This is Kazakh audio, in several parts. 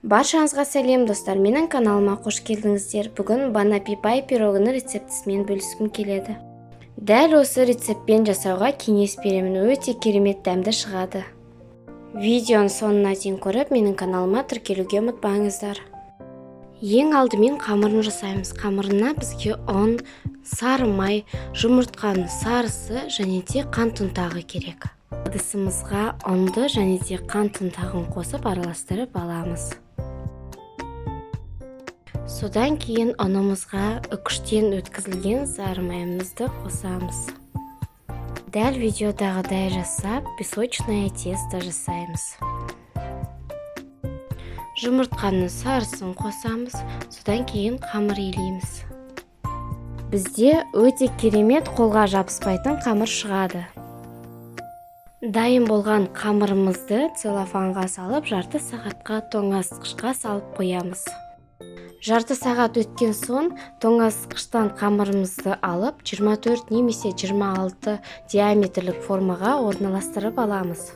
Баршаңызға сәлем достар, менің каналыма қош келдіңіздер. Бүгін банапипай пирогының рецептісімен бөліскім келеді. Дәл осы рецептпен жасауға кеңес беремін, өте керемет дәмді шығады. Видеоны соңына дейін көріп, менің каналыма тіркелуге ұмытпаңыздар. Ең алдымен қамырын жасаймыз. Қамырына бізге ұн, сары май, жұмыртқаның сарысы және де қант ұнтағы керек. Ыдысымызға ұнды және де қант ұнтағын қосып араластырып аламыз. Содан кейін ұнымызға үкіштен өткізілген сары майымызды қосамыз. Дәл видеодағыдай жасап, песочное тесто жасаймыз. Жұмыртқаның сарысын қосамыз, содан кейін қамыр илейміз. Бізде өте керемет қолға жабыспайтын қамыр шығады. Дайын болған қамырымызды целлофанға салып, жарты сағатқа тоңазытқышқа салып қоямыз. Жарты сағат өткен соң тоңазытқыштан қамырымызды алып, 24 немесе 26 диаметрлік формаға орналастырып аламыз.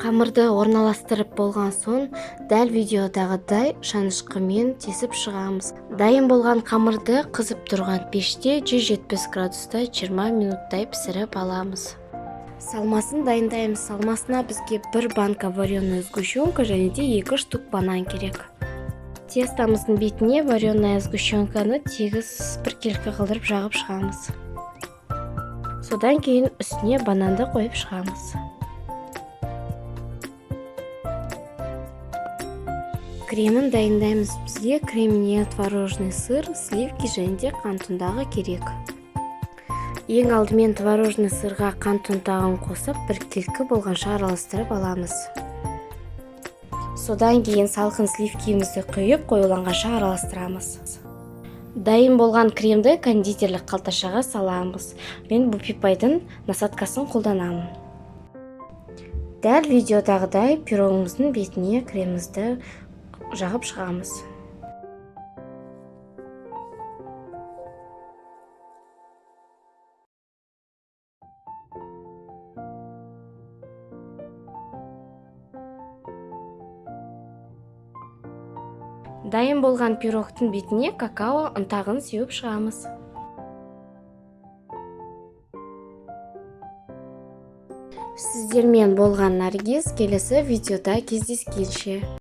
Қамырды орналастырып болған соң, дәл видеодағыдай шанышқымен тесіп шығамыз. Дайын болған қамырды қызып тұрған пеште 170 градуста 20 минуттай пісіріп аламыз. Салмасын дайындаймыз. Салмасына бізге 1 банка вареная сгущенка және де 2 штук банан керек. Тестамыздың бетіне вареная сгущенканы тегіс біркелкі қылдырып жағып шығамыз. Содан кейін үстіне бананды қойып шығамыз. Кремін дайындаймыз. Бізге креміне творожный сыр, сливки және де қант ұнтағы керек. Ең алдымен творожный сырға қант ұнтағын қосып, біркелкі болғанша араластырып аламыз. Содан кейін салқын сливкимізді құйып, қоюланғанша араластырамыз. Дайын болған кремді кондитерлік қалташаға саламыз. Мен банапипайдың насадкасын қолданамын. Дәл видеодағыдай пирогымыздың бетіне кремімізді жағып шығамыз. Дайын болған пирогтың бетіне какао ұнтағын сеуіп шығамыз. Сіздермен болған Наргиз, келесі видеода кездескенше.